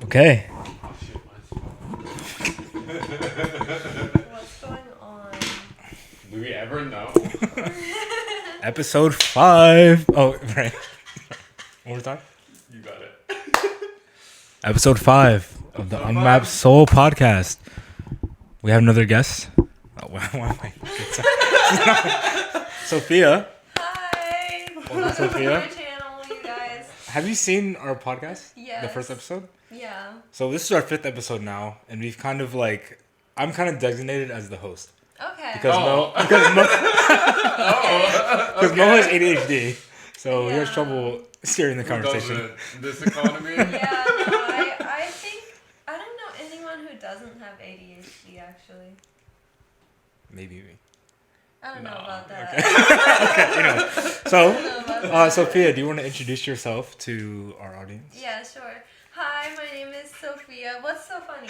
Okay. What's going on? Do we ever know? Episode 5. Oh, right. One more time. You got it. Episode 5 of the Episode Unmapped 5. Soul podcast. We have another guest. Oh, why am I? Sophia. Hi. Welcome, Sophia. Welcome to my channel, you guys. Have you seen our podcast? Yes. The first episode? Yeah. So this is our 5th episode now, and we've kind of I'm kind of designated as the host. Okay. Because Mo has ADHD, so he has Yeah. trouble steering the conversation. This economy? Yeah, no, I think, I don't know anyone who doesn't have ADHD, actually. Maybe me. I don't know about that. Okay, anyway. I So, don't know about that. Sophia, do you want to introduce yourself to our audience? Yeah, sure. Hi, my name is Sophia. What's so funny?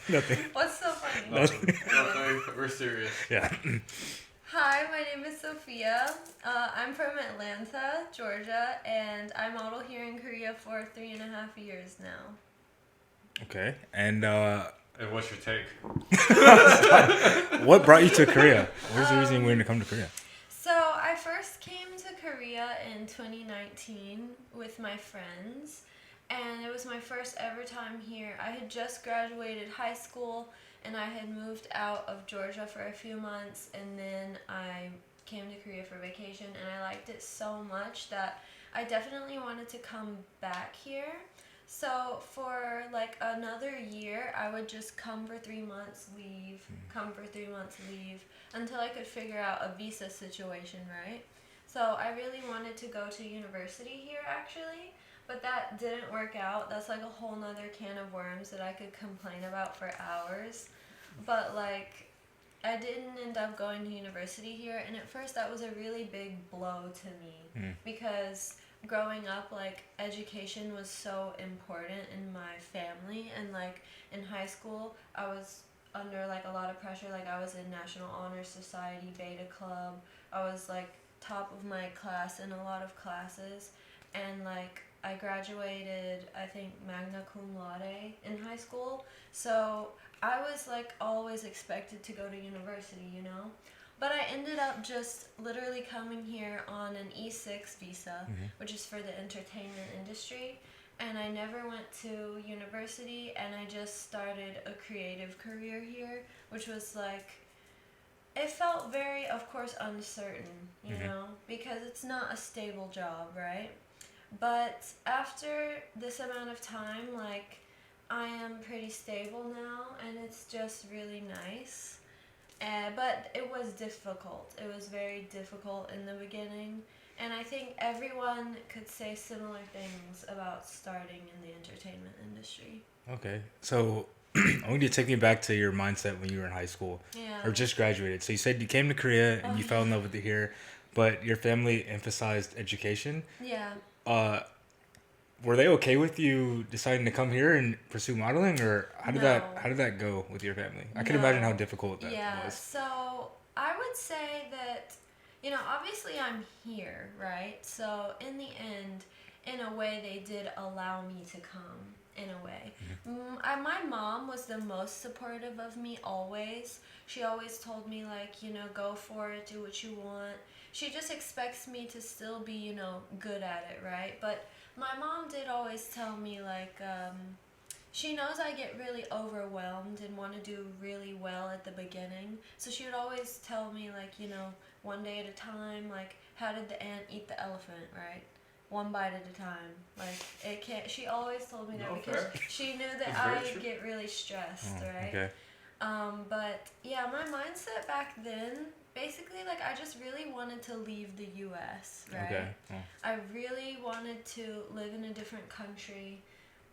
Nothing. What's so funny? Nothing. We're serious. Yeah. Hi, my name is Sophia. I'm from Atlanta, Georgia, and I model here in Korea for 3.5 years now. Okay. And And what's your take? what brought you to Korea? What was the reason you wanted to come to Korea? So I first came to Korea in 2019 with my friends, and it was my first ever time here. I had just graduated high school, and I had moved out of Georgia for a few months, and then I came to Korea for vacation, and I liked it so much that I definitely wanted to come back here. So for like another year, I would just come for 3 months, leave, come for 3 months, leave, until I could figure out a visa situation, right? So I really wanted to go to university here, actually, but that didn't work out. That's like a whole nother can of worms that I could complain about for hours. But like, I didn't end up going to university here, and at first that was a really big blow to me because growing up, like, education was so important in my family, and like in high school I was under like a lot of pressure. Like, I was in National Honor Society, Beta Club. I was like top of my class in a lot of classes, and like I graduated, I think, magna cum laude in high school. So I was like always expected to go to university, you know? But I ended up just literally coming here on an E6 visa, which is for the entertainment industry. And I never went to university, and I just started a creative career here, which was like, it felt very, of course, uncertain, you know, because it's not a stable job, right? But after this amount of time, like, I am pretty stable now, and it's just really nice. But it was difficult. It was very difficult in the beginning. And I think everyone could say similar things about starting in the entertainment industry. Okay. So, I want you to take me back to your mindset when you were in high school Yeah. or just graduated. So you said you came to Korea and you fell in love with it here, but your family emphasized education. Yeah. Were they okay with you deciding to come here and pursue modeling, or how did No. that go with your family? I can No. imagine how difficult that Yeah, was. so I would say that, you know, obviously I'm here, right? So in the end, in a way, they did allow me to come, in a way. My mom was the most supportive of me always. She always told me, like, you know, go for it, do what you want. She just expects me to still be, you know, good at it, right? But my mom did always tell me, like, she knows I get really overwhelmed and want to do really well at the beginning. So she would always tell me, like, you know, one day at a time, like, how did the ant eat the elephant, right? One bite at a time. Like, it can't, she always told me that because fair. she knew that That's very I true. get really stressed, right? Okay. But yeah, my mindset back then, basically, like, I just really wanted to leave the U.S., right? Okay. Oh. I really wanted to live in a different country.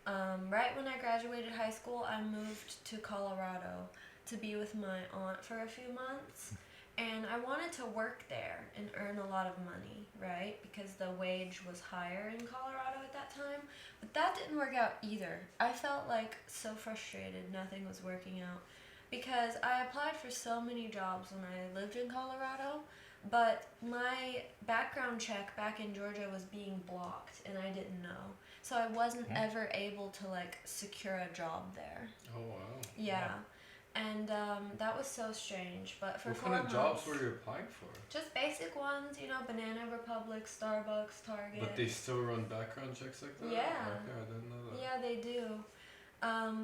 Right when I graduated high school, I moved to Colorado to be with my aunt for a few months. And I wanted to work there and earn a lot of money, right? Because the wage was higher in Colorado at that time. But that didn't work out either. I felt like so frustrated. Nothing was working out. Because I applied for so many jobs when I lived in Colorado, but my background check back in Georgia was being blocked, and I didn't know. so I wasn't ever able to like secure a job there. Oh wow. Yeah. And that was so strange. But for What 4 kind of months, jobs were you applying for? just basic ones, Banana Republic, Starbucks, Target. But they still run background checks like that? Yeah. Okay, I didn't know that. Yeah, they do.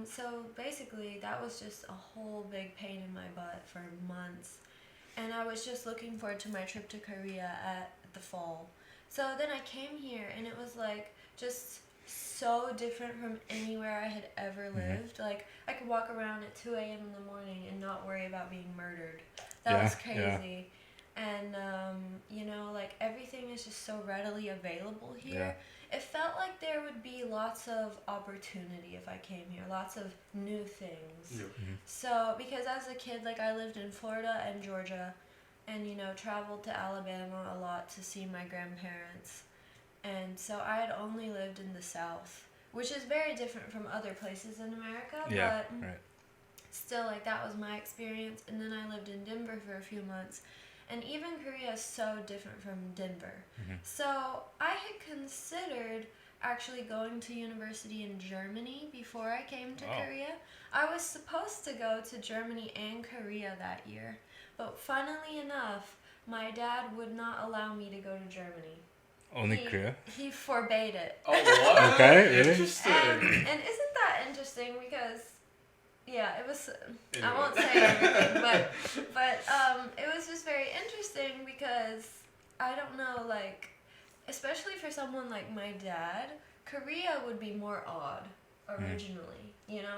So basically, that was just a whole big pain in my butt for months. And I was just looking forward to my trip to Korea at the fall. So then I came here, and it was like just so different from anywhere I had ever lived. Like, I could walk around at 2 a.m. in the morning and not worry about being murdered. That was crazy. And, like, everything is just so readily available here. It felt like there would be lots of opportunity if I came here, lots of new things. Yeah. So, because as a kid, like, I lived in Florida and Georgia and, traveled to Alabama a lot to see my grandparents. And so I had only lived in the South, which is very different from other places in America, but still, like, that was my experience. And then I lived in Denver for a few months. And even Korea is so different from Denver. So I had considered actually going to university in Germany before I came to Korea. I was supposed to go to Germany and Korea that year. But funnily enough, my dad would not allow me to go to Germany. Only Korea? He forbade it. Oh, what? Okay, really? Interesting. And isn't that interesting? Because, yeah, it was... Anyway. I won't say everything, but it was just very interesting because, I don't know, like, especially for someone like my dad, Korea would be more odd originally,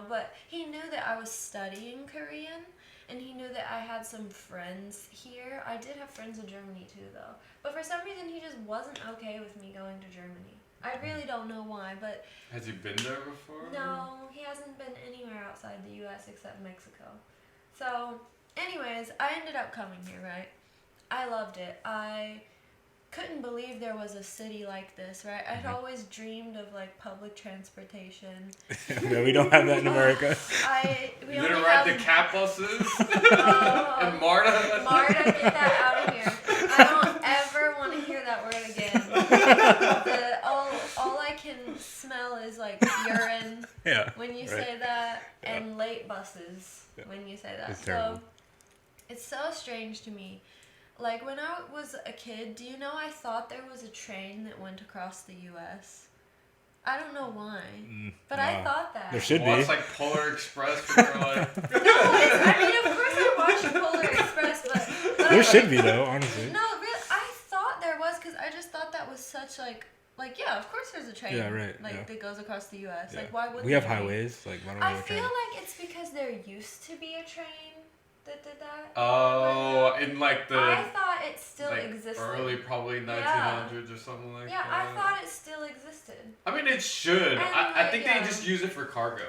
but he knew that I was studying Korean, and he knew that I had some friends here. I did have friends in Germany too, though. But for some reason, he just wasn't okay with me going to Germany. I really don't know why, but... Has he been there before? No, he hasn't been anywhere outside the U.S. except Mexico. So, anyways, I ended up coming here, right? I loved it. I couldn't believe there was a city like this, right? I'd always dreamed of, like, public transportation. No, we don't have that in America. We You only didn't ride have... the cat buses? And Marta? Marta, get that out of here. I don't ever want to hear that word again. All I can smell is, like, urine when you say that, and late buses when you say that. It's terrible. So, it's so strange to me. Like, when I was a kid, do you know I thought there was a train that went across the U.S.? I don't know why, but I thought that. There should be. It's like Polar Express, but you're like... I mean, of course I watched Polar Express, but There should be, though, honestly. No, really, I thought there was, because I just thought that was such, like, yeah, of course there's a train. Yeah, right, That goes across the U.S. Yeah. Like, why wouldn't we have there be? highways. Like, why don't we I have a feel train? like it's because there used to be a train that did that. Oh, in like the... I thought it still like existed. early, probably 1900s or something like that. Yeah, I thought it still existed. I mean, it should. And, I think yeah. they just use it for cargo.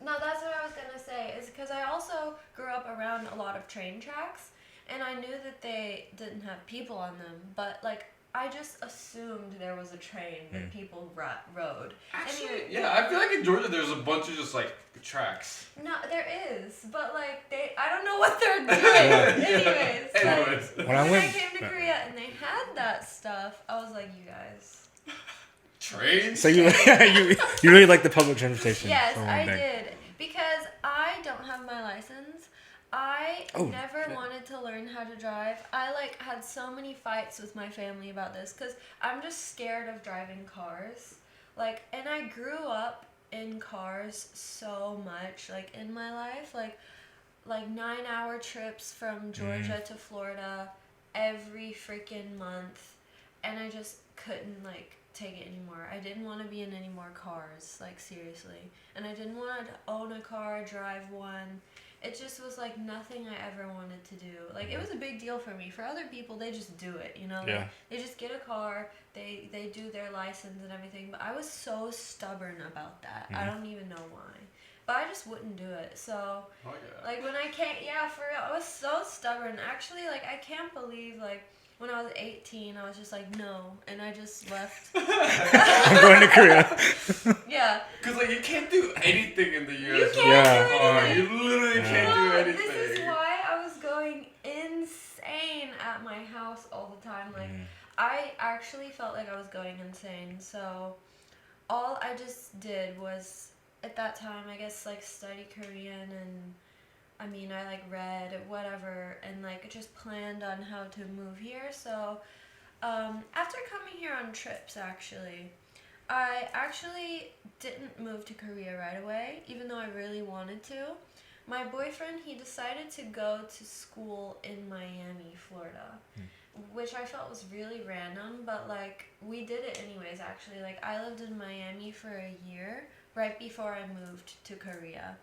No, that's what I was going to say, is because I also grew up around a lot of train tracks, and I knew that they didn't have people on them, but, like, I just assumed there was a train that people rode. Actually, Anyway, yeah, I feel like in Georgia there's a bunch of just like tracks. No, there is, but like I don't know what they're doing. Anyways, When I came to Korea and they had that stuff, I was like, you guys. Trains? So you you really like the public transportation? Yes, for one I thing. did, because I don't have my license. I never shit. wanted to learn how to drive. I like had so many fights with my family about this because I'm just scared of driving cars. Like, and I grew up in cars so much, like in my life, like 9-hour trips from Georgia to Florida every freaking month, and I just couldn't like take it anymore. I didn't want to be in any more cars, like seriously, and I didn't want to own a car, drive one. It just was like nothing I ever wanted to do. Like, it was a big deal for me. For other people, they just do it, you know? Yeah. They just get a car, they do their license and everything. But I was so stubborn about that. I don't even know why. But I just wouldn't do it. So, Oh, yeah. like, when I came, yeah, for real, I was so stubborn. Actually, like, I can't believe, like, when I was 18, I was just like, no. And I just left. I'm going to Korea. Yeah. Because, like, you can't do anything in the U.S. You with can't a do car. anything. You literally can't do anything. This is why I was going insane at my house all the time. Like, I actually felt like I was going insane. So, all I just did was, at that time, I guess, like, study Korean, and I mean, I like read whatever, and like just planned on how to move here. So after coming here on trips, I actually didn't move to Korea right away, even though I really wanted to. My boyfriend, he decided to go to school in Miami, Florida, which I felt was really random, but like we did it anyways, actually. Like I lived in Miami for a year right before I moved to Korea.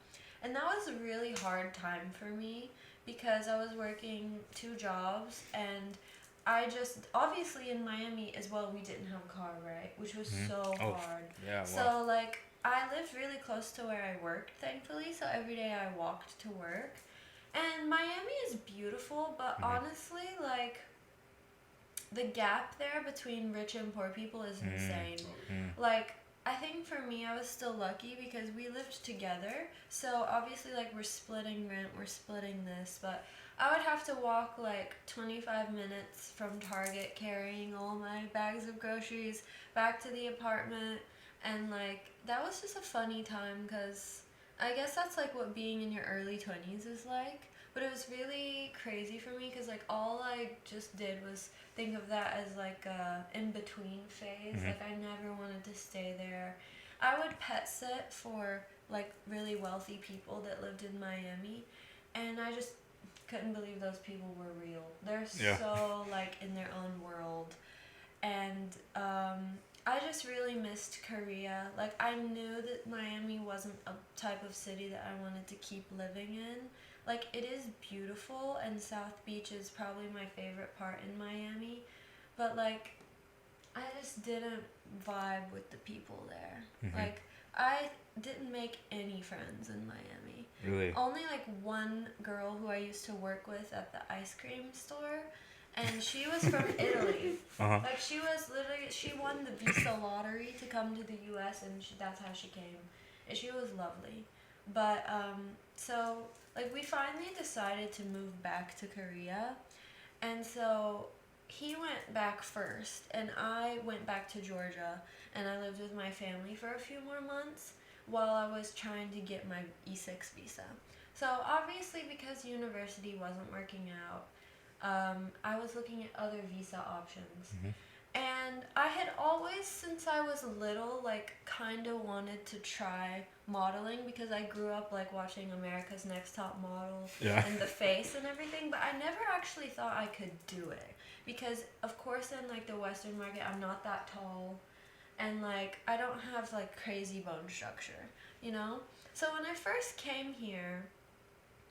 And that was a really hard time for me because I was working 2 jobs, and I just, obviously in Miami as well, we didn't have a car, right? Which was so hard. Yeah, wow. So like I lived really close to where I worked, thankfully, so every day I walked to work. And Miami is beautiful, but honestly, like the gap there between rich and poor people is insane. Like I think for me, I was still lucky because we lived together. So obviously, like, we're splitting rent, we're splitting this, but I would have to walk like 25 minutes from Target carrying all my bags of groceries back to the apartment. And like, that was just a funny time because I guess that's like what being in your early 20s is like. But it was really crazy for me because like all I just did was think of that as like a in-between phase. Like I never wanted to stay there. I would pet sit for like really wealthy people that lived in Miami, and I just couldn't believe those people were real. They're so like in their own world. And I just really missed Korea. Like I knew that Miami wasn't a type of city that I wanted to keep living in. Like it is beautiful, and South Beach is probably my favorite part in Miami, but like I just didn't vibe with the people there. Like I didn't make any friends in Miami. Really? Only like one girl who I used to work with at the ice cream store, and she was from Italy. Like she won the visa lottery to come to the U.S. and that's how she came. And she was lovely. But so like we finally decided to move back to Korea, and so he went back first, and I went back to Georgia, and I lived with my family for a few more months while I was trying to get my E6 visa. So obviously, because university wasn't working out, I was looking at other visa options. And I had always, since I was little, like, kind of wanted to try modeling because I grew up, like, watching America's Next Top Model and The Face and everything, but I never actually thought I could do it because, of course, in, like, the Western market, I'm not that tall, and, like, I don't have, like, crazy bone structure, you know? So when I first came here,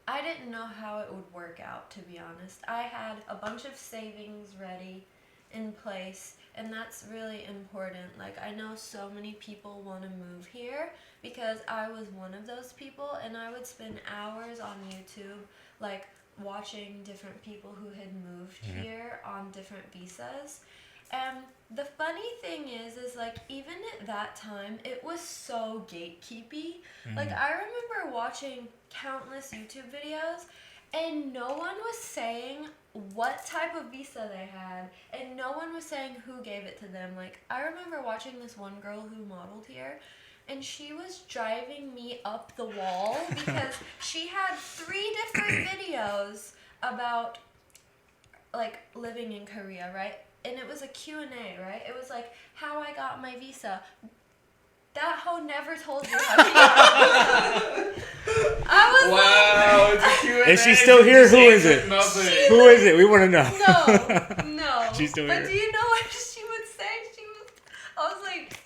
I didn't know how it would work out, to be honest. I had a bunch of savings ready in place, and that's really important. Like I know so many people want to move here because I was one of those people, and I would spend hours on YouTube like watching different people who had moved here on different visas. And the funny thing is like even at that time it was so gatekeepy. Like I remember watching countless YouTube videos, and no one was saying what type of visa they had, and no one was saying who gave it to them. Like, I remember watching this one girl who modeled here, and she was driving me up the wall because she had 3 different videos about, like, living in Korea, right? And it was a Q&A, right? It was like, how I got my visa. That hoe never told you how she got her visa. I was wow, it's a Q&A. Is she still here? Who is it? Nothing. Who is it? We want to know. No. She's still but here. Do you know what she would say? I was like,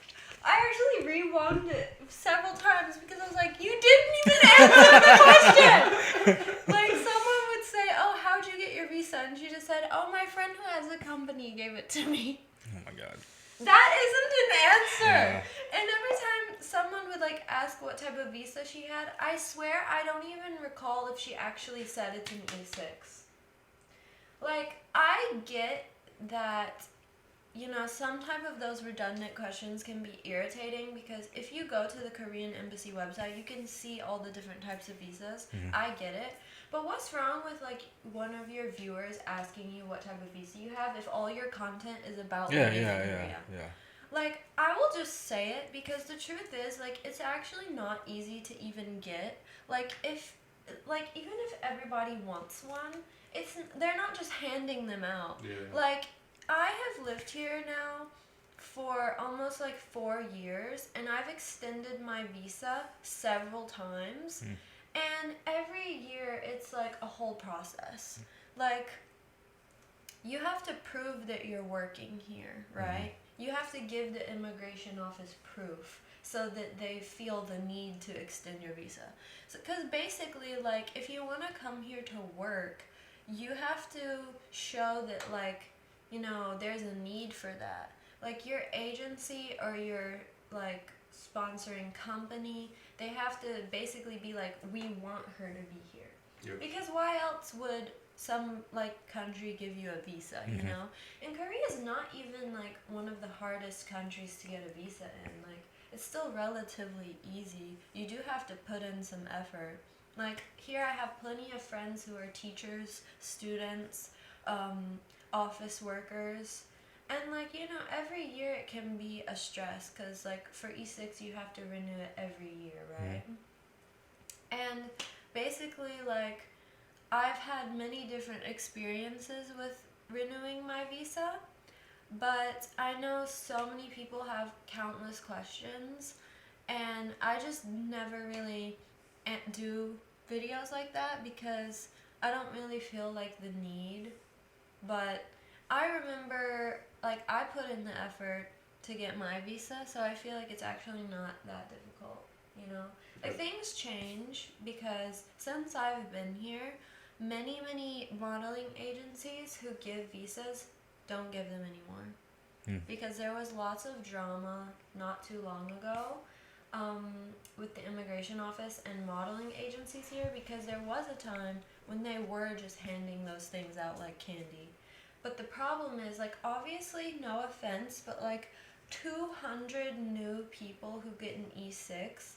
I actually rewound it several times because I was like, you didn't even answer the question. Like someone would say, oh, how'd you get your visa? And she just said, oh, my friend who has a company gave it to me. Oh my god. That isn't an answer. And every time someone would like ask what type of visa she had, I swear I don't even recall if she actually said it's an E6. Like, I get that, you know, some type of those redundant questions can be irritating because if you go to the Korean embassy website, you can see all the different types of visas. I get it. But what's wrong with, like, one of your viewers asking you what type of visa you have if all your content is about living in Korea? Like, I will just say it because the truth is, like, it's actually not easy to even get. Like, even if everybody wants one, they're not just handing them out. Yeah. Like, I have lived here now for almost like 4 years, and I've extended my visa several times. And every year it's like a whole process. Like, you have to prove that you're working here, right? You have to give the immigration office proof so that they feel the need to extend your visa. So, because basically, like, if you want to come here to work, you have to show that, like, there's a need for that. Like, your agency or your, like, sponsoring company, they have to basically be like, we want her to be here. Yep. Because why else would some, like, country give you a visa, you know? And Korea is not even, like, one of the hardest countries to get a visa in. Like, it's still relatively easy. You do have to put in some effort. Like, here I have plenty of friends who are teachers, students, office workers. And, like, every year it can be a stress because, like, for E6 you have to renew it every year, right? And basically, like, I've had many different experiences with renewing my visa, but I know so many people have countless questions, and I just never really do videos like that because I don't really feel like the need. But I remember, like, I put in the effort to get my visa, so I feel like it's actually not that difficult, Like, things change because since I've been here, many modeling agencies who give visas don't give them anymore. Because there was lots of drama not too long ago with the immigration office and modeling agencies here, because there was a time when they were just handing those things out like candy. But the problem is, like, obviously, no offense, but, like, 200 new people who get an E6,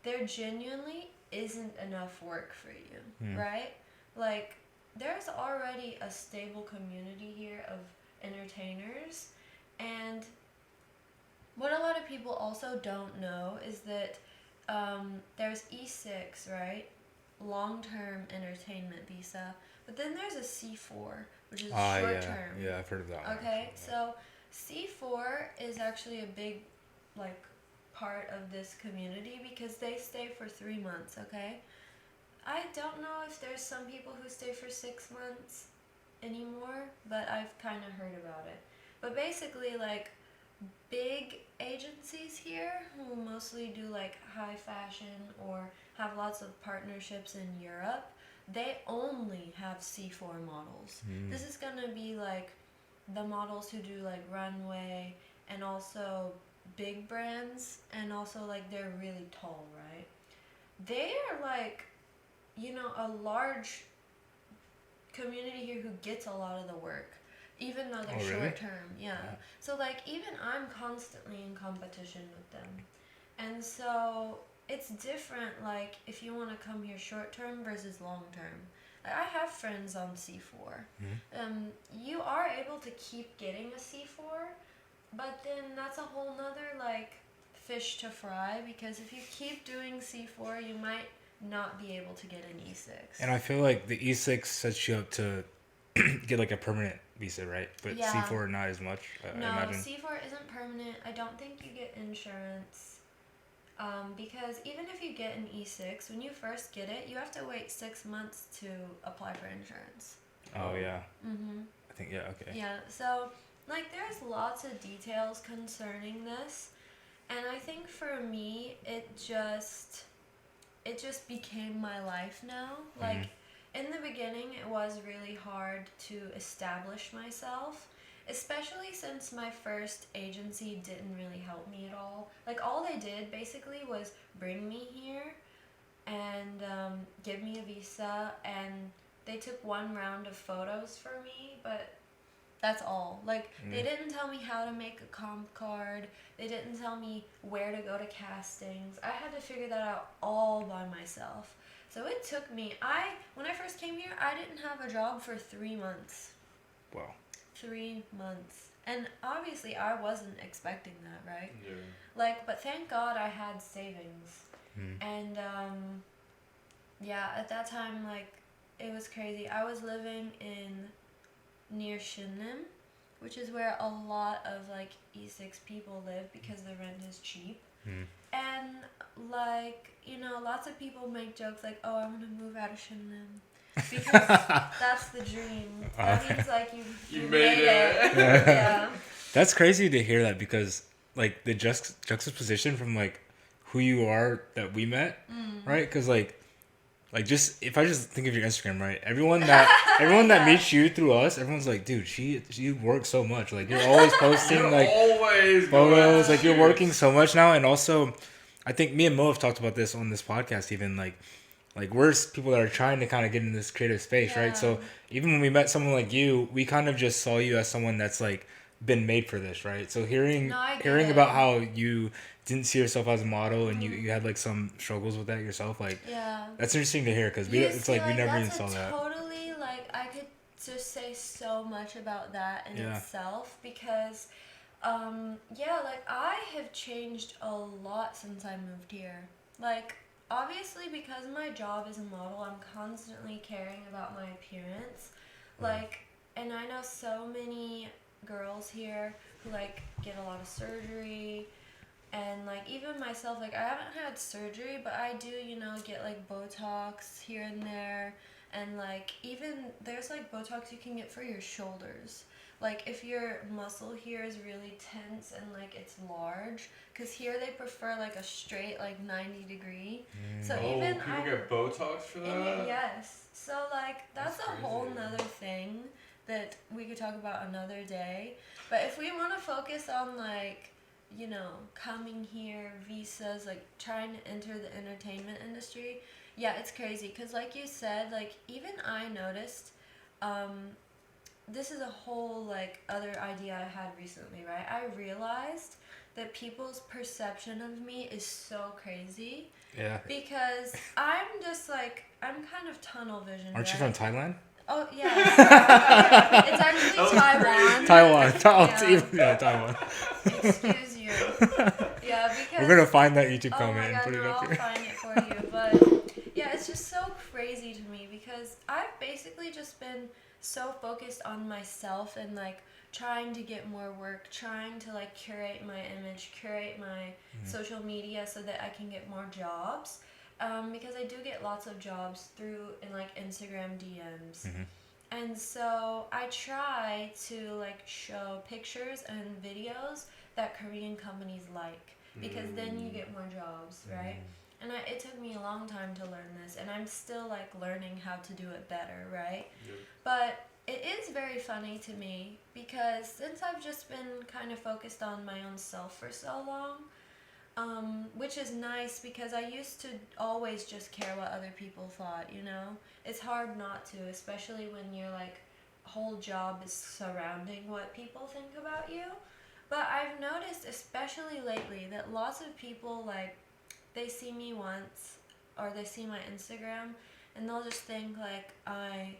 there genuinely isn't enough work for you, right? Like, there's already a stable community here of entertainers, and what a lot of people also don't know is that there's E6, right? Long-term entertainment visa, but then there's a C4, which is short-term. Yeah, I've heard of that one. Okay, actually. so C4 is actually a big, like, part of this community because they stay for 3 months, okay? I don't know if there's some people who stay for 6 months anymore, but I've kind of heard about it. But basically, like, big agencies here who mostly do, like, high fashion or have lots of partnerships in Europe, they only have C4 models. This is gonna be, like, the models who do, like, runway and also big brands, and also, like, they're really tall, right? They are, like, a large community here who gets a lot of the work, even though they're really? short term. Yeah. So, like, even I'm constantly in competition with them. And so it's different, like, if you want to come here short term versus long term. Like, I have friends on C4. You are able to keep getting a C4, but then that's a whole nother, like, fish to fry, because if you keep doing C4, you might not be able to get an E6. And I feel like the E6 sets you up to get, like, a permanent visa, right? But Yeah. C4 not as much, No, I imagine. C4 isn't permanent. I don't think you get insurance. Because even if you get an E6, when you first get it, you have to wait 6 months to apply for insurance. Oh, yeah. Mm-hmm. I think, yeah, okay. Yeah, so, like, there's lots of details concerning this. And I think for me, it just became my life now. Like, in the beginning, it was really hard to establish myself, especially since my first agency didn't really help me at all. Like, all they did basically was bring me here and give me a visa, and they took one round of photos for me, but that's all. Like, they didn't tell me how to make a comp card. They didn't tell me where to go to castings. I had to figure that out all by myself. So it took me, when I first came here, I didn't have a job for 3 months. Wow. 3 months. And obviously I wasn't expecting that, right? Yeah. Like, but thank God I had savings. And yeah, at that time, like, it was crazy. I was living in near Shinnim, which is where a lot of like E6 people live because the rent is cheap. And like, lots of people make jokes like, oh, I want to move out of Shinnim because that's the dream. That means like you made it. Yeah. That's crazy to hear that because like the juxtaposition from like who you are that we met, right? Because like just if I just think of your Instagram, right? Everyone that meets you through us, everyone's like, dude, she works so much. Like you're always posting like always photos, like you're working so much now. And also, I think me and Mo have talked about this on this podcast. Even like we're people that are trying to kind of get in this creative space, right? So even when we met someone like you, we kind of just saw you as someone that's like been made for this, right? So hearing about how you didn't see yourself as a model and you had like some struggles with that yourself, like that's interesting to hear because it's like we never even saw that. Totally, like I could just say so much about that in itself because like I have changed a lot since I moved here. Like obviously because my job is a model, I'm constantly caring about my appearance. Like, and I know so many girls here who like get a lot of surgery, and like even myself, like I haven't had surgery, but I do get like Botox here and there, and like even there's like Botox you can get for your shoulders, like if your muscle here is really tense and like it's large, because here they prefer like a straight like 90 degree. So even people get Botox for that? Yes, so like that's a crazy. whole nother thing that we could talk about another day. But if we want to focus on like, coming here, visas, like trying to enter the entertainment industry, it's crazy. Because like you said, like even I noticed, this is a whole like other idea I had recently, right? I realized that people's perception of me is so crazy. Yeah. Because I'm just like, I'm kind of tunnel vision. Aren't you from Thailand? Oh, yeah. It's actually Taiwan. Taiwan. Excuse you. Yeah, because... We're going to find that YouTube comment and put it up here. I'll find it for you. But, yeah, it's just so crazy to me because I've basically just been so focused on myself and, like, trying to get more work, trying to, like, curate my image, curate my social media so that I can get more jobs. Because I do get lots of jobs through in like Instagram DMs. And so I try to like show pictures and videos that Korean companies like, because then you get more jobs, right? And it took me a long time to learn this, and I'm still like learning how to do it better, right? But it is very funny to me because since I've just been kind of focused on my own self for so long, which is nice because I used to always just care what other people thought, It's hard not to, especially when your like whole job is surrounding what people think about you. But I've noticed, especially lately, that lots of people like they see me once or they see my Instagram and they'll just think like I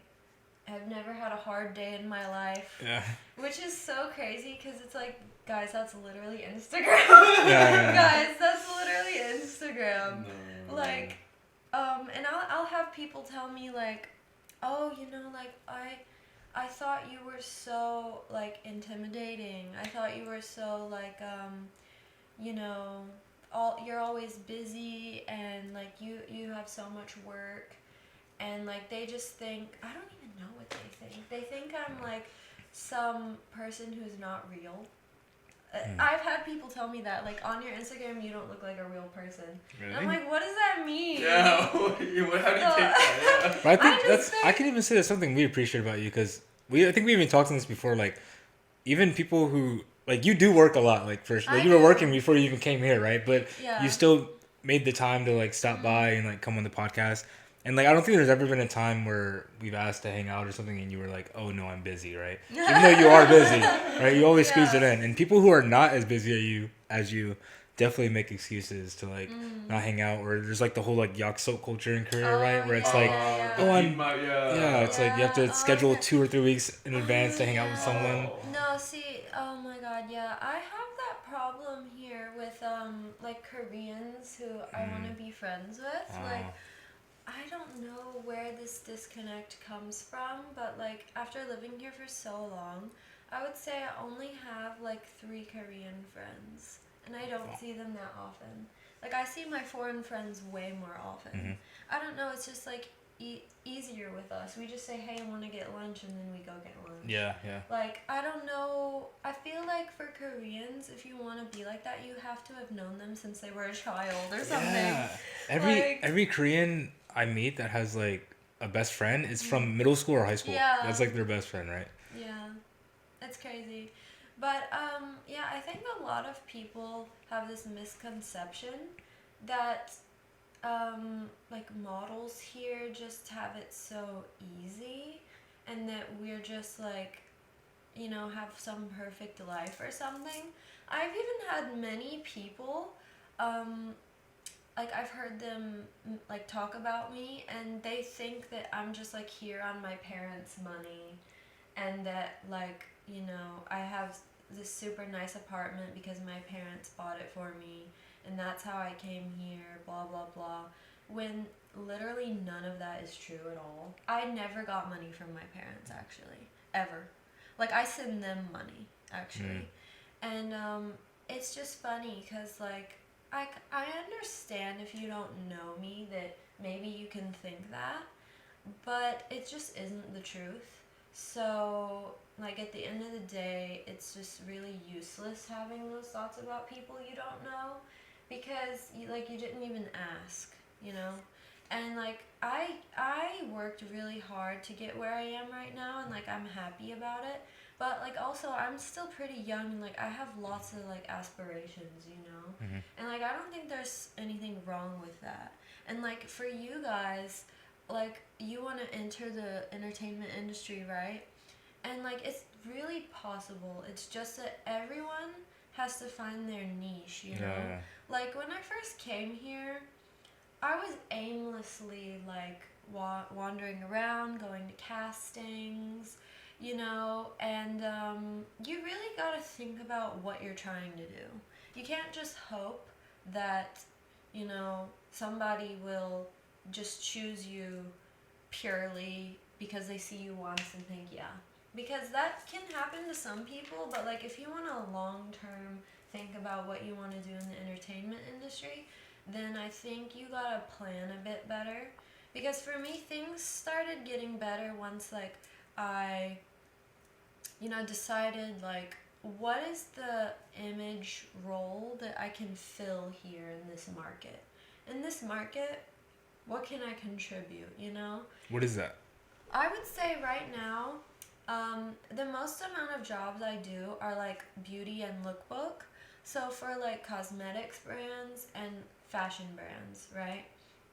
have never had a hard day in my life. Yeah. Which is so crazy because it's like, guys, that's literally Instagram. Guys, that's literally Instagram. No. Like, and I'll have people tell me like, oh, like I thought you were so like intimidating. I thought you were so like, you're always busy and like you have so much work, and like they just think, I don't even know what they think. They think I'm like some person who's not real. I've had people tell me that, like, on your Instagram, you don't look like a real person. Really? And I'm like, what does that mean? Yeah, how do you take that? Yeah. But I think I can even say that's something we appreciate about you, because I think we even talked on this before, like, even people who, like, you do work a lot, like, first, like, you were working before you even came here, right? But you still made the time to, like, stop by and, like, come on the podcast. And, like, I don't think there's ever been a time where we've asked to hang out or something and you were like, oh, no, I'm busy, right? Even though you are busy, right? You always squeeze it in. And people who are not as busy as you definitely make excuses to like not hang out, or there's like the whole like yaksok culture in Korea, right? Where it's like, the oh, yeah. it's like you have to schedule 2 or 3 weeks in advance to hang out with yeah. someone. No, see, oh my god, yeah. I have that problem here with like Koreans who I want to be friends with. Like I don't know where this disconnect comes from, but like after living here for so long, I would say I only have like 3 Korean friends, and I don't see them that often. Like I see my foreign friends way more often. I don't know, it's just like easier with us. We just say, "Hey, I want to get lunch," and then we go get lunch. Yeah. Like I don't know. I feel like for Koreans, if you want to be like that, you have to have known them since they were a child or something. Yeah. Like- Every Korean I meet that has like a best friend is from middle school or high school. Yeah. That's like their best friend, right? Yeah, it's crazy. But yeah, I think a lot of people have this misconception that like models here just have it so easy, and that we're just like, have some perfect life or something. I've even had many people, like I've heard them like talk about me, and they think that I'm just like here on my parents' money, and that like I have this super nice apartment because my parents bought it for me, and that's how I came here, blah blah blah, when literally none of that is true at all. I never got money from my parents, actually, ever. Like I send them money, actually. And it's just funny because like I understand if you don't know me that maybe you can think that, but it just isn't the truth. So, like, at the end of the day, it's just really useless having those thoughts about people you don't know, because you didn't even ask, And like I worked really hard to get where I am right now, and like I'm happy about it. But like also I'm still pretty young, and like I have lots of like aspirations, And like I don't think there's anything wrong with that. And like for you guys, like you want to enter the entertainment industry, right? And like it's really possible. It's just that everyone has to find their niche, Yeah. Like when I first came here, I was aimlessly like wandering around, going to castings, and you really got to think about what you're trying to do. You can't just hope that, somebody will just choose you purely because they see you once and think, yeah. Because that can happen to some people, but like if you want to long term think about what you want to do in the entertainment industry, then I think you gotta plan a bit better. Because for me, things started getting better once like I, decided like what is the image role that I can fill here in this market. In this market, what can I contribute, What is that? I would say right now, the most amount of jobs I do are like beauty and lookbook. So for like cosmetics brands and fashion brands, right?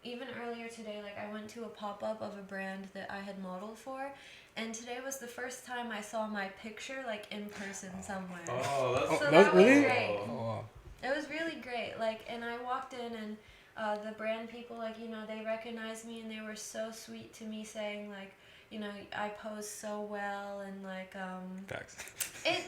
Even earlier today, like I went to a pop-up of a brand that I had modeled for, and today was the first time I saw my picture like in person somewhere. Oh, that was really great. Oh, wow. It was really great. Like, and I walked in, and the brand people, like, they recognized me, and they were so sweet to me, saying like, I pose so well, and like Facts. it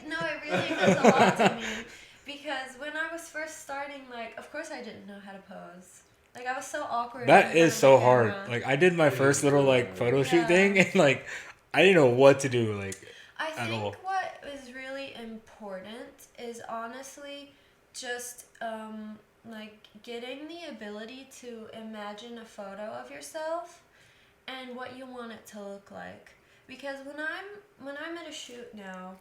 really means a lot to me, because when I was first starting, like, of course I didn't know how to pose. Like I was so awkward. That is so hard. Camera. Like I did my first little like photo shoot thing, and like I didn't know what to do like I at all. think what is really important is honestly just like getting the ability to imagine a photo of yourself and what you want it to look like. Because when I'm at a shoot now,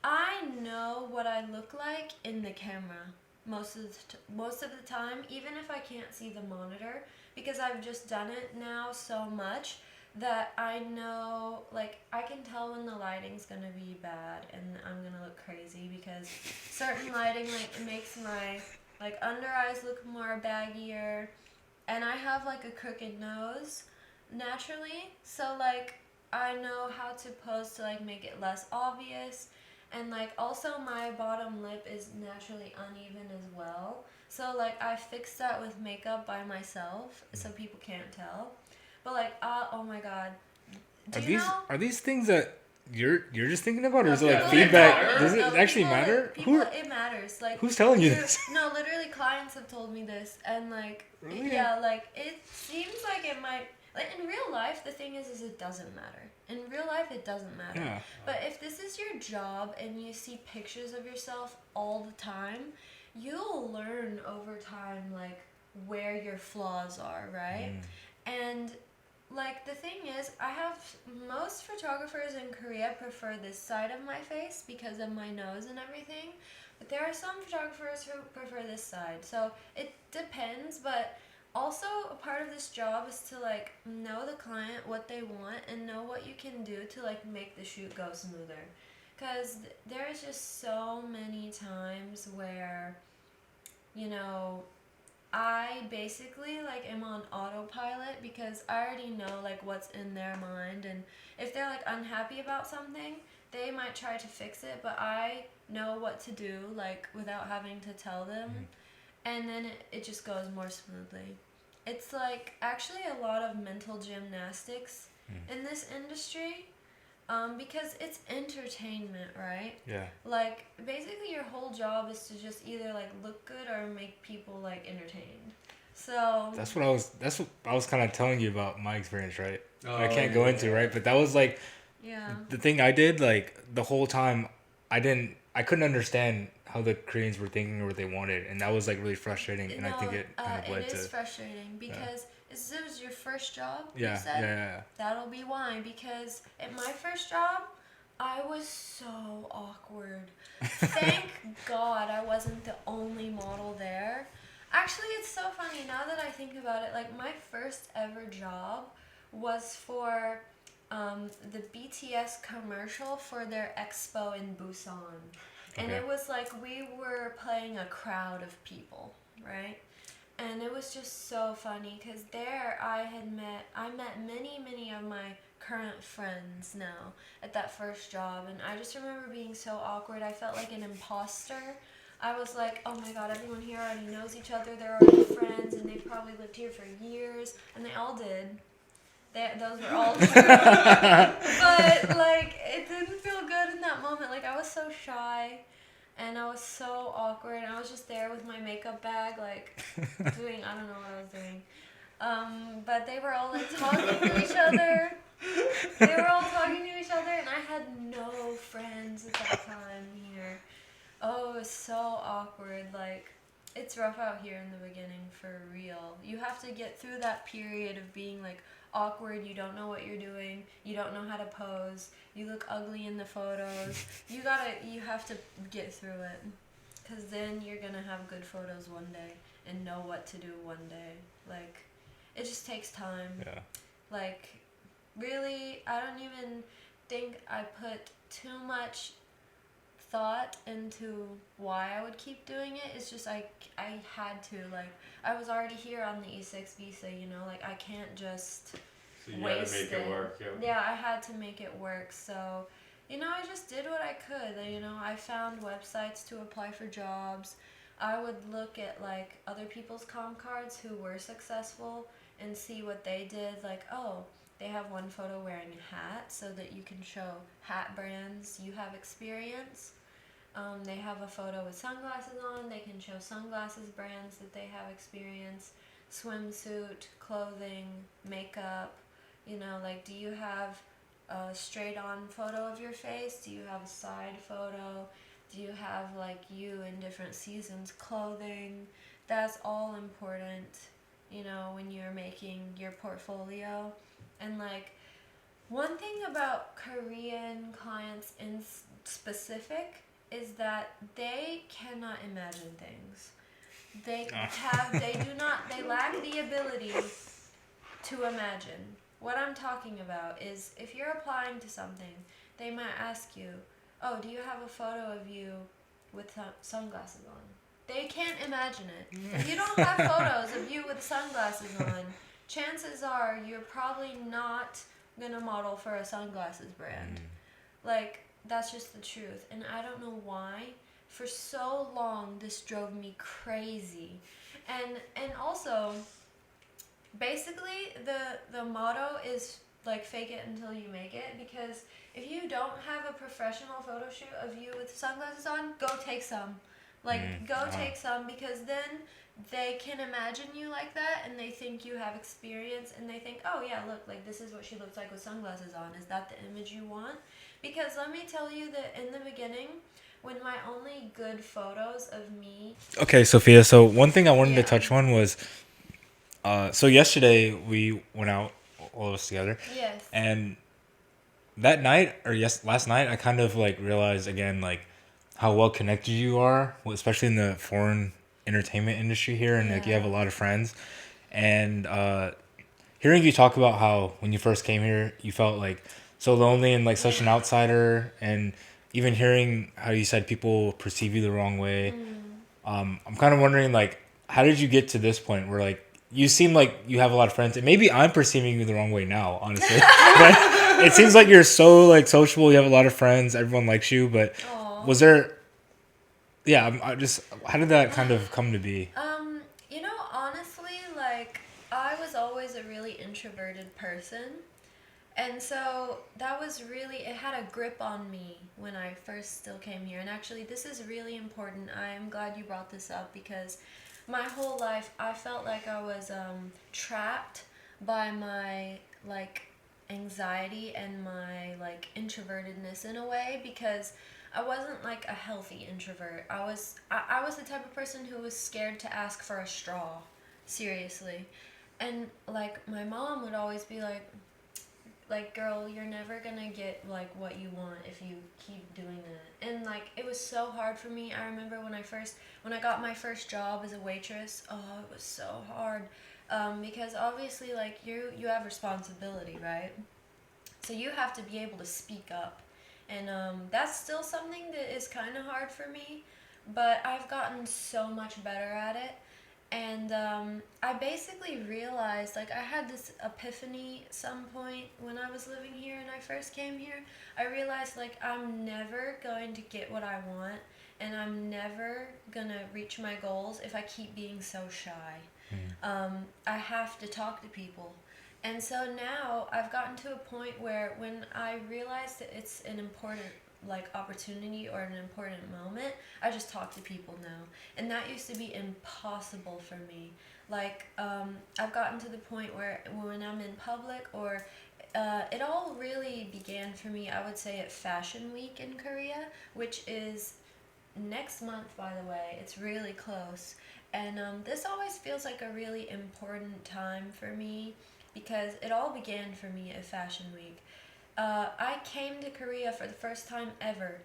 I know what I look like in the camera most of the time, even if I can't see the monitor, because I've just done it now so much that I know, like, I can tell when the lighting's gonna be bad and I'm gonna look crazy, because certain lighting like makes my like under eyes look more baggier, and I have like a crooked nose naturally, so like I know how to pose to like make it less obvious. And like also my bottom lip is naturally uneven as well. So like I fixed that with makeup by myself so people can't tell. But like oh my god. Do you know? Are these things that you're just thinking about, or is it like People feedback? Does it no, actually people matter? it matters. Like who's telling you this? No, literally clients have told me this, and like Really? yeah, like it seems like it might. Like in real life, the thing is it doesn't matter. In real life, it doesn't matter. Yeah. But if this is your job and you see pictures of yourself all the time, you'll learn over time like where your flaws are, right? And like the thing is, I have most photographers in Korea prefer this side of my face because of my nose and everything. But there are some photographers who prefer this side. So it depends, but also a part of this job is to like know the client, what they want, and know what you can do to like make the shoot go smoother. Because there's just so many times where, you know, I basically like am on autopilot because I already know like what's in their mind, and if they're like unhappy about something, they might try to fix it, but I know what to do like without having to tell them, and then it just goes more smoothly. It's like actually a lot of mental gymnastics in this industry. Because it's entertainment, right? Yeah. Like, basically your whole job is to just either, like, look good or make people, like, entertained. So... That's what I was kind of telling you about my experience, right? Oh, I can't go into, right? But that was, like, the thing I did, like, the whole time, I couldn't understand how the Koreans were thinking or what they wanted. And that was, like, really frustrating. And I think it kind of led to... It is frustrating because... This was your first job, yeah, you said? Yeah. That'll be why, because at my first job, I was so awkward. Thank God I wasn't the only model there. Actually, it's so funny, now that I think about it, like, my first ever job was for the BTS commercial for their expo in Busan. And it was like we were playing a crowd of people, right? And it was just so funny because there I met many of my current friends now at that first job, and I just remember being so awkward. I felt like an imposter. I was like, oh my god, everyone here already knows each other, they're already friends, and they've probably lived here for years, and they all did. Those were all true. But like it didn't feel good in that moment. Like I was so shy. And I was so awkward, and I was just there with my makeup bag, like, doing, I don't know what I was doing. But they were all, like, talking to each other. They were all talking to each other, and I had no friends at that time here. Oh, it was so awkward. Like, it's rough out here in the beginning, for real. You have to get through that period of being, like, awkward. You don't know what you're doing. You don't know how to pose. You look ugly in the photos. You have to get through it, because then you're gonna have good photos one day and know what to do one day. Like, it just takes time. Yeah. Like, really, I don't even think I put too much thought into why I would keep doing it. It's just I had to. Like, I was already here on the E6 visa, you know? Like, I can't just... So you had to make it work. Yeah, I had to make it work. So, you know, I just did what I could. You know, I found websites to apply for jobs. I would look at, like, other people's com cards who were successful and see what they did. Like, oh, they have one photo wearing a hat so that you can show hat brands you have experience. They have a photo with sunglasses on. They can show sunglasses brands that they have experience. Swimsuit, clothing, makeup. You know, like, do you have a straight-on photo of your face? Do you have a side photo? Do you have, like, you in different seasons clothing? That's all important, you know, when you're making your portfolio. And, like, one thing about Korean clients in specific is that they cannot imagine things. They lack the ability to imagine. What I'm talking about is if you're applying to something, they might ask you, oh, do you have a photo of you with sunglasses on? They can't imagine it. If you don't have photos of you with sunglasses on, chances are you're probably not going to model for a sunglasses brand. Like, that's just the truth. And I don't know why. For so long, this drove me crazy. And also, basically, the motto is like fake it until you make it, because if you don't have a professional photo shoot of you with sunglasses on, go take some. Like, go take some, because then they can imagine you like that, and they think you have experience, and they think, oh yeah, look, like this is what she looks like with sunglasses on. Is that the image you want? Because let me tell you that in the beginning, when my only good photos of me... Okay, Sophia, so one thing I wanted to touch on was, so yesterday we went out, all of us together. Yes. And that night, or last night, I kind of like realized again, like how well connected you are, especially in the foreign entertainment industry here, and like you have a lot of friends. And hearing you talk about how when you first came here, you felt like so lonely and like such an outsider, and even hearing how you said people perceive you the wrong way. I'm kind of wondering, like, how did you get to this point where like you seem like you have a lot of friends, and maybe I'm perceiving you the wrong way now, honestly. But it seems like you're so like sociable. You have a lot of friends. Everyone likes you. But was there? Yeah, I just, how did that kind of come to be? You know, honestly, like I was always a really introverted person. And so that was really, it had a grip on me when I first still came here. And actually, this is really important. I am glad you brought this up, because my whole life I felt like I was trapped by my like anxiety and my like introvertedness in a way, because I wasn't like a healthy introvert. I was the type of person who was scared to ask for a straw, seriously. And like my mom would always be like, girl, you're never gonna get like what you want if you keep doing that. And like it was so hard for me. I remember when I got my first job as a waitress. Oh, it was so hard, because obviously like you have responsibility, right? So you have to be able to speak up, and that's still something that is kind of hard for me, but I've gotten so much better at it. And I basically realized, like, I had this epiphany at some point when I was living here and I first came here. I realized, like, I'm never going to get what I want, and I'm never going to reach my goals if I keep being so shy. I have to talk to people. And so now I've gotten to a point where when I realize that it's an important like opportunity or an important moment, I just talk to people now. And that used to be impossible for me. Like I've gotten to the point where when I'm in public, or it all really began for me, I would say, at Fashion Week in Korea, which is next month, by the way. It's really close. And this always feels like a really important time for me, because it all began for me at Fashion Week. I came to Korea for the first time ever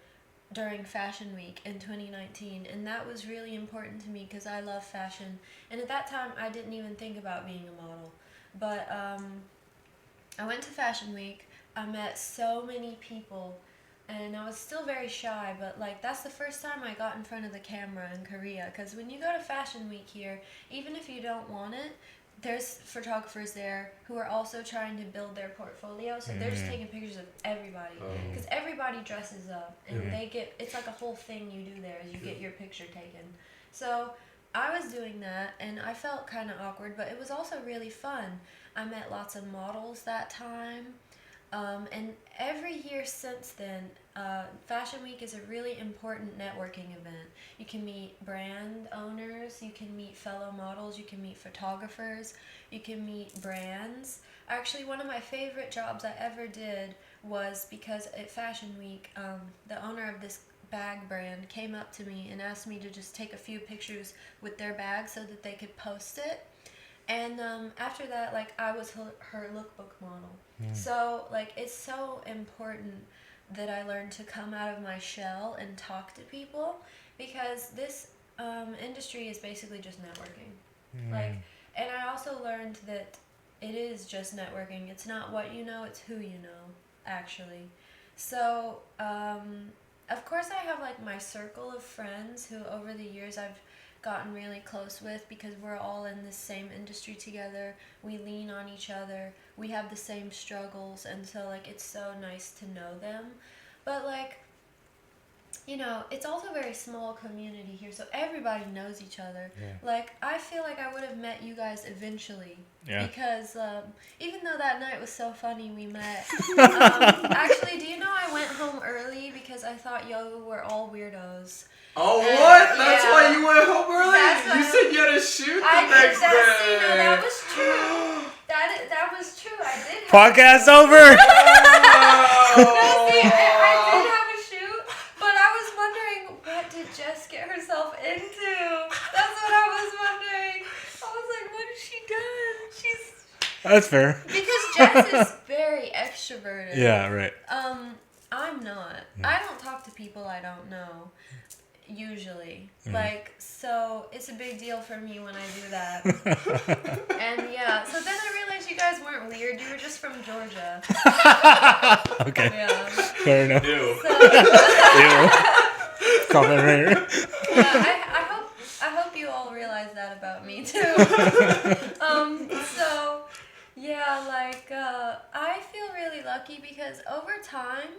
during Fashion Week in 2019, and that was really important to me because I love fashion. And at that time, I didn't even think about being a model. But I went to Fashion Week. I met so many people, and I was still very shy, but like that's the first time I got in front of the camera in Korea. Because when you go to Fashion Week here, even if you don't want it, there's photographers there who are also trying to build their portfolio, so they're just taking pictures of everybody, because everybody dresses up, and they get, it's like a whole thing you do there is you get your picture taken. So I was doing that, and I felt kind of awkward, but it was also really fun. I met lots of models that time. And every year since then, Fashion Week is a really important networking event. You can meet brand owners, you can meet fellow models, you can meet photographers, you can meet brands. Actually, one of my favorite jobs I ever did was because at Fashion Week, the owner of this bag brand came up to me and asked me to just take a few pictures with their bag so that they could post it. And after that, like, I was her lookbook model. So, like, it's so important that I learned to come out of my shell and talk to people, because this industry is basically just networking. Like, and I also learned that it is just networking. It's not what you know, it's who you know, actually. So, of course, I have, like, my circle of friends who over the years I've gotten really close with, because we're all in the same industry together. We lean on each other. We have the same struggles, and so like it's so nice to know them. But like you know, it's also a very small community here, so everybody knows each other. Yeah. Like, I feel like I would have met you guys eventually. Yeah. Because even though that night was so funny, we met. Actually, do you know I went home early because I thought y'all were all weirdos. Oh, what? That's yeah. why you went home early? You said you had to shoot the next day. No, that was true. That was true. I did. Podcast over. No, see, I did have a shoot, but I was wondering, what did Jess get herself into? That's what I was wondering. I was like, what has she done? That's fair. Because Jess is very extroverted. Yeah, right. I'm not. I don't talk to people I don't know. Usually. Like, so it's a big deal for me when I do that. And yeah, so then I realized you guys weren't weird. You were just from Georgia. Okay. Yeah. Fair enough. Ew. So, Ew. Comment right here. yeah, I hope you all realize that about me too. So yeah, like I feel really lucky because over time,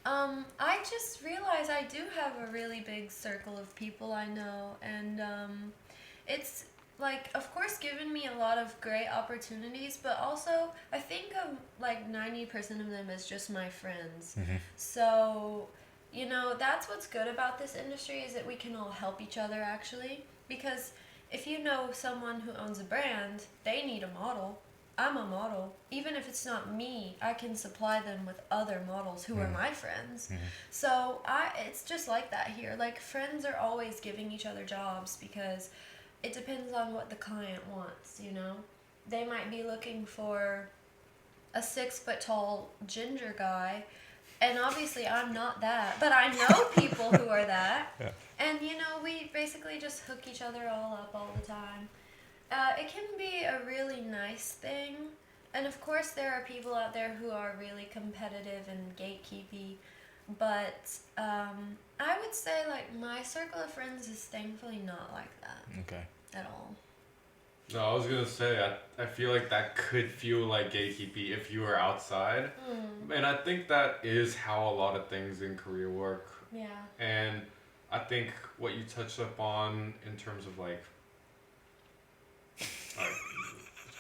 I just realized I do have a really big circle of people I know, and it's like, of course, given me a lot of great opportunities, but also I think of like 90% of them as just my friends. So, you know, that's what's good about this industry is that we can all help each other actually, because if you know someone who owns a brand, they need a model. I'm a model. Even if it's not me, I can supply them with other models who are my friends. So it's just like that here. Like, friends are always giving each other jobs because it depends on what the client wants, you know? They might be looking for a 6-foot-tall ginger guy, and obviously I'm not that, but I know people who are that. Yeah. And, you know, we basically just hook each other all up all the time. It can be a really nice thing, and of course there are people out there who are really competitive and gatekeepy, but I would say like my circle of friends is thankfully not like that. Okay. At all. No, I was gonna say, I feel like that could feel like gatekeepy if you were outside. And I think that is how a lot of things in Korea work. Yeah. And I think what you touched upon in terms of like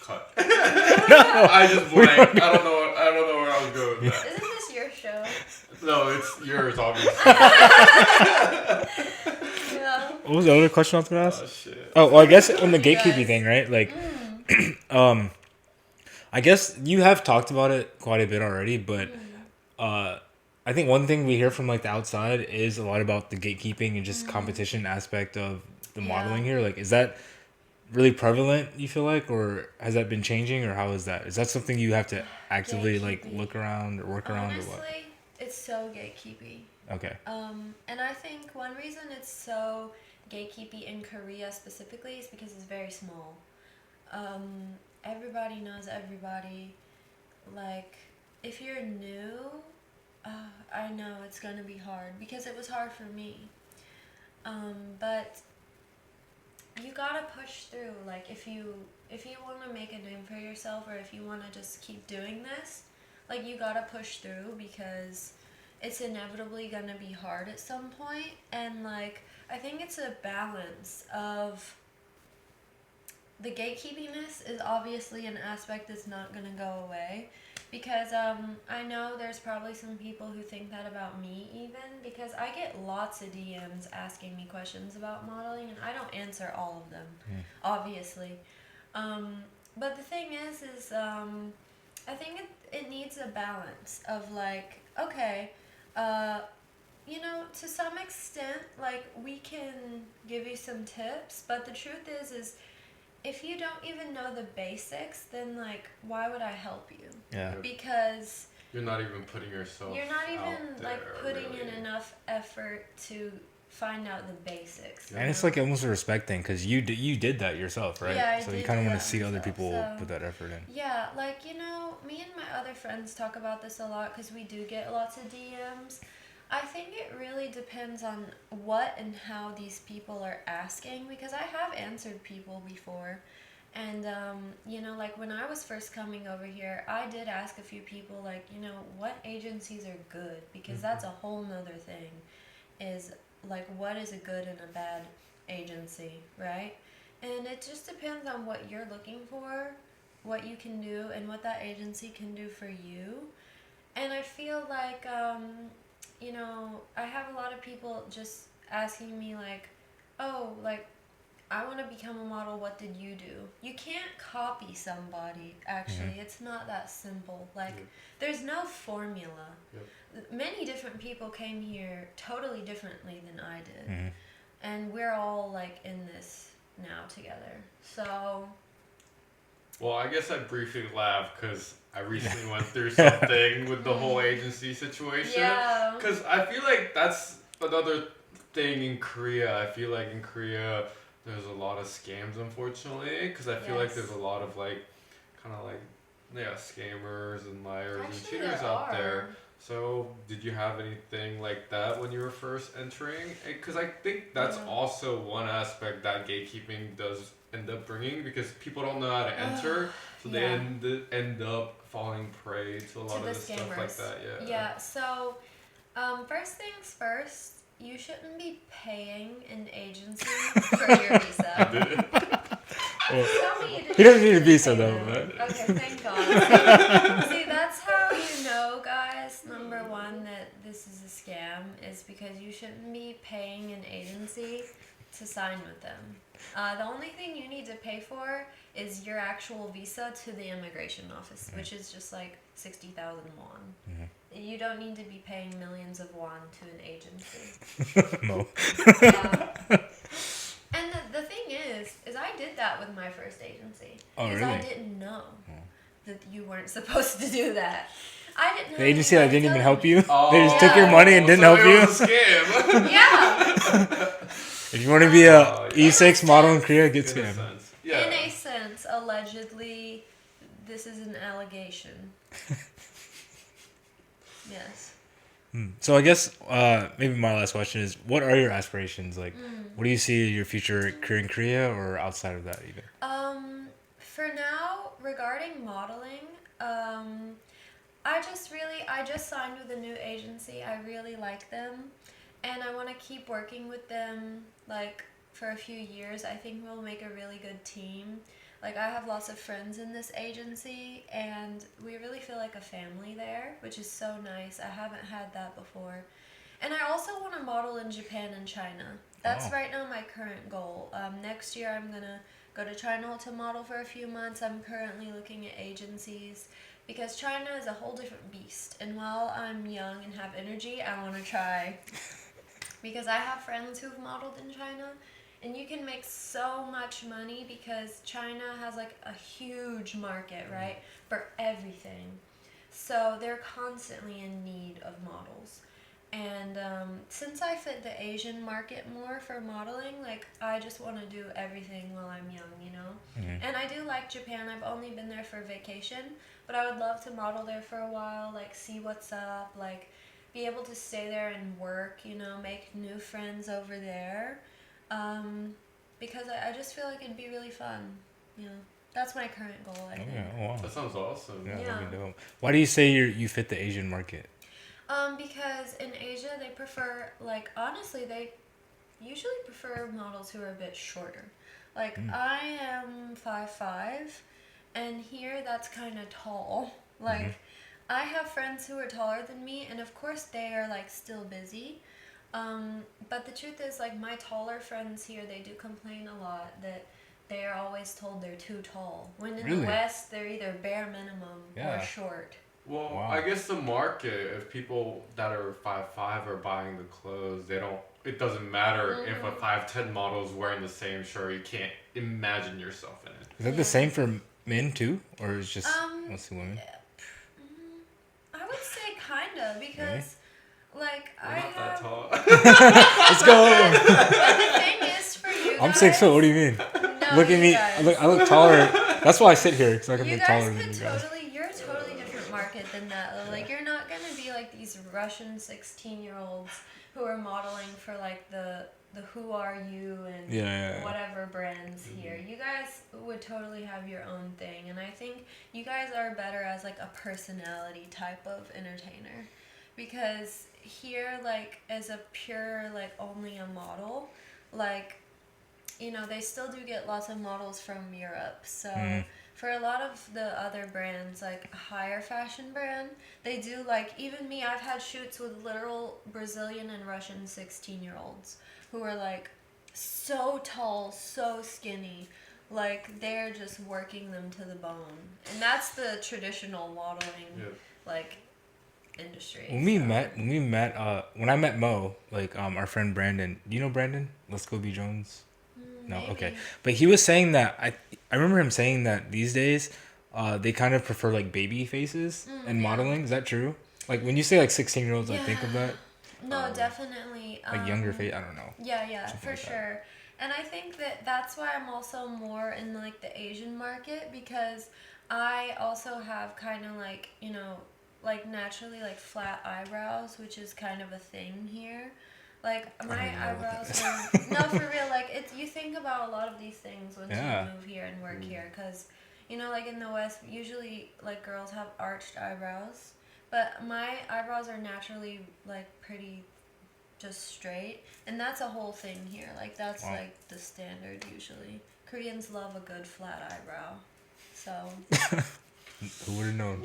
cut. I just blanked. I don't know where I was going with that. Isn't this your show? No, it's yours, obviously. Yeah. What was the other question I was gonna ask? Oh shit. Oh, well, I guess on the gatekeeping thing, right? Like, I guess you have talked about it quite a bit already, but I think one thing we hear from like the outside is a lot about the gatekeeping and just competition aspect of the modeling here. Like, is that really prevalent, you feel like, or has that been changing, or how is that? Is that something you have to actively like look around or work around, or what? Honestly, it's so gatekeepy. Okay. And I think one reason it's so gatekeepy in Korea specifically is because it's very small. Everybody knows everybody. Like, if you're new, I know it's gonna be hard because it was hard for me. But you gotta push through. Like, if you want to make a name for yourself, or if you want to just keep doing this, like, you gotta push through because it's inevitably gonna be hard at some point. And like, I think it's a balance of the gatekeepiness is obviously an aspect that's not gonna go away. Because I know there's probably some people who think that about me even, because I get lots of DMs asking me questions about modeling, and I don't answer all of them, obviously. But the thing is I think it needs a balance of like, okay, you know, to some extent, like, we can give you some tips, but the truth is if you don't even know the basics, then like, why would I help you? Yeah. Because you're not even putting yourself. You're not even out there, like putting really. in enough effort to find out the basics. And it's like almost a respect thing because you did that yourself, right? Yeah, I so you did kind of do want to that see other myself, people so- put that effort in. Yeah, like, you know, me and my other friends talk about this a lot because we do get lots of DMs. I think it really depends on what and how these people are asking, because I have answered people before. And, you know, like, when I was first coming over here, I did ask a few people, like, you know, what agencies are good, because that's a whole nother thing. is like what is a good and a bad agency, right? And it just depends on what you're looking for, what you can do, and what that agency can do for you. And I feel like, you know, I have a lot of people just asking me, like, oh, like, I want to become a model, what did you do? You can't copy somebody, actually. It's not that simple. Like, there's no formula. Many different people came here totally differently than I did. And we're all, like, in this now together. So... Well, I guess I briefly laugh because I recently went through something with the whole agency situation. Yeah. Because I feel like that's another thing in Korea. I feel like in Korea there's a lot of scams, unfortunately. Because I feel like there's a lot of like, kind of like, yeah, scammers and liars and cheaters out there. So, did you have anything like that when you were first entering? Because I think that's also one aspect that gatekeeping does end up bringing, because people don't know how to enter, so they end up falling prey to a lot of the stuff like that. Yeah. So, first things first, you shouldn't be paying an agency for your visa. Tell me you didn't. He doesn't need a visa though. Okay, thank God. See, that's how you know, guys. Number one, that this is a scam is because you shouldn't be paying an agency to sign with them. The only thing you need to pay for is your actual visa to the immigration office, which is just like 60,000 won. You don't need to be paying millions of won to an agency. No. And the thing is I did that with my first agency. Oh, because really? I didn't know that you weren't supposed to do that. I didn't know. The agency that didn't even help you? Oh, they just took your money and didn't help you? It was a scam. Yeah. If you want to be a E6 model in Korea, get scammed. Yeah. In a sense, allegedly, this is an allegation. Yes. So I guess maybe my last question is, what are your aspirations? Like, what do you see your future career in Korea or outside of that even? For now, regarding modeling, I just signed with a new agency. I really like them, and I want to keep working with them like for a few years. I think we'll make a really good team. Like, I have lots of friends in this agency, and we really feel like a family there, which is so nice. I haven't had that before. And I also want to model in Japan and China. That's right now my current goal. Next year I'm going to go to China to model for a few months. I'm currently looking at agencies because China is a whole different beast. And while I'm young and have energy, I want to try. Because I have friends who've modeled in China. And you can make so much money because China has like a huge market, right, for everything. So they're constantly in need of models. And since I fit the Asian market more for modeling, like, I just want to do everything while I'm young, you know? And I do like Japan. I've only been there for vacation, but I would love to model there for a while, like, see what's up, like, be able to stay there and work, you know, make new friends over there. Because I just feel like it'd be really fun. You know, that's my current goal, I think. Oh, wow. That sounds awesome. Yeah. That'd be dope. Why do you say you fit the Asian market? Because in Asia, they prefer, like, honestly, they usually prefer models who are a bit shorter. Like, I am 5'5", and here that's kind of tall. Like, I have friends who are taller than me, and of course they are, like, still busy. But the truth is, like, my taller friends here, they do complain a lot that they are always told they're too tall. When in the West, they're either bare minimum or short. Well, I guess the market, if people that are 5'5" are buying the clothes, it doesn't matter if a 5'10" model is wearing the same shirt. You can't imagine yourself in it. Is that the same for men too? Or is it just mostly women? I would say kinda, because... Like, We're not that tall. Let's go. But the thing is, for you guys... I'm 6'4". What do you mean? No, look at me. I look taller. That's why I sit here, because I can look taller than you guys. You're a totally different market than that. Like, you're not going to be like these Russian 16-year-olds who are modeling for, like, the Who Are You and whatever brands here. You guys would totally have your own thing. And I think you guys are better as, like, a personality type of entertainer. Because here, like, as a pure, like, only a model, like, you know, they still do get lots of models from Europe. So for a lot of the other brands, like a higher fashion brand, they do, like, even me, I've had shoots with literal Brazilian and Russian 16-year-olds who are, like, so tall, so skinny. Like, they're just working them to the bone. And that's the traditional modeling, like, industry. When I met Mo, like, our friend Brandon, you know Brandon? Let's Go Be Jones? No, Maybe. okay. But he was saying that, I remember him saying that these days, they kind of prefer, like, baby faces in modeling. Is that true? Like, when you say, like, 16-year-olds, I think of that. No, definitely. Like, younger face, I don't know. Yeah, Something for like sure. And I think that's why I'm also more in, like, the Asian market, because I also have kind of, like, you know, like, naturally, like, flat eyebrows, which is kind of a thing here. Like, my eyebrows are... No, for real, like, it's, you think about a lot of these things once you move here and work here, because, you know, like, in the West, usually, like, girls have arched eyebrows, but my eyebrows are naturally, like, pretty just straight, and that's a whole thing here. Like, that's, like, the standard, usually. Koreans love a good flat eyebrow, so... Who would have known?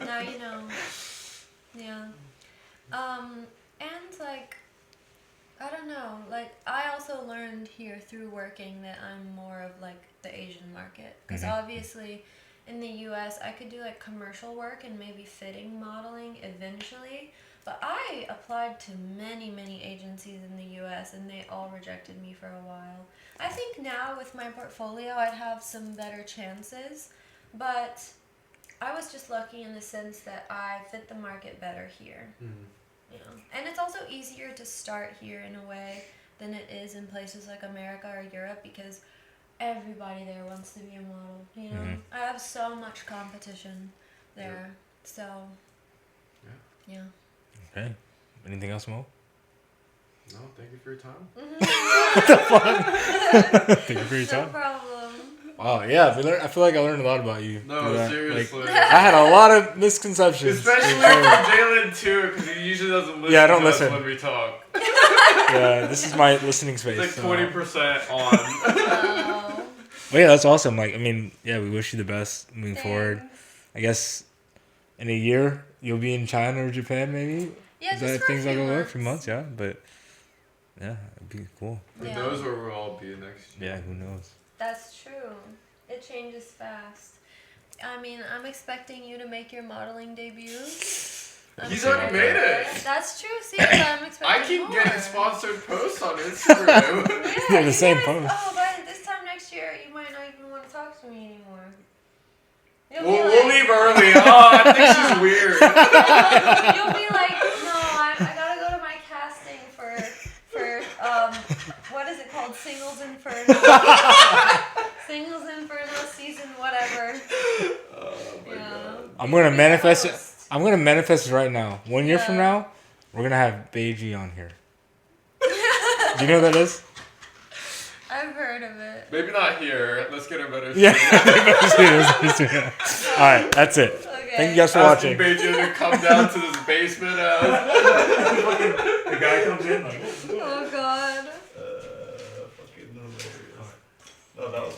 Now you know. Yeah. And, like, I don't know. Like, I also learned here through working that I'm more of, like, the Asian market. Because obviously, in the U.S., I could do, like, commercial work and maybe fitting modeling eventually. But I applied to many, many agencies in the U.S., and they all rejected me for a while. I think now, with my portfolio, I'd have some better chances. But I was just lucky in the sense that I fit the market better here. You know? And it's also easier to start here in a way than it is in places like America or Europe, because everybody there wants to be a model. You know, I have so much competition there. So, yeah. Okay. Anything else, Mo? No, thank you for your time. What the fuck? Thank you for your time. No problem. Oh yeah, I feel like I learned a lot about you. No, seriously. Like, I had a lot of misconceptions. Especially from Jalen too, because he usually doesn't listen I don't to listen us when we talk. Yeah, this is my listening space. It's like 20% on. Oh. Well, yeah, that's awesome. Like, I mean, yeah, we wish you the best moving forward. I guess in a year you'll be in China or Japan, maybe. Yeah, Is just that for things a like few a months. few months? Yeah, but yeah, it'd be cool. Who knows where we'll all be next year? Yeah, who knows? That's true. It changes fast. I mean, I'm expecting you to make your modeling debut. He's already made it. That's true. See, but I'm expecting I keep more. getting sponsored posts on Instagram. Yeah, They're the you same guys, post. Oh, by this time next year, you might not even want to talk to me anymore. We'll leave early. Oh, I think she's weird. You'll be like, no, I gotta go to my casting for what is it called? Singles Inferno. Singles Inferno season whatever. Oh my god. I'm gonna manifest it. I'm gonna manifest it right now. 1 year from now, we're gonna have Beiji on here. Do you know what that is? I've heard of it. Maybe not here. Let's get a better. Yeah. All right, that's it. Okay. Thank you guys for Asking watching. Beijing to come down to this basement. The guy comes in like. Oh god. Fucking hilarious. No, that was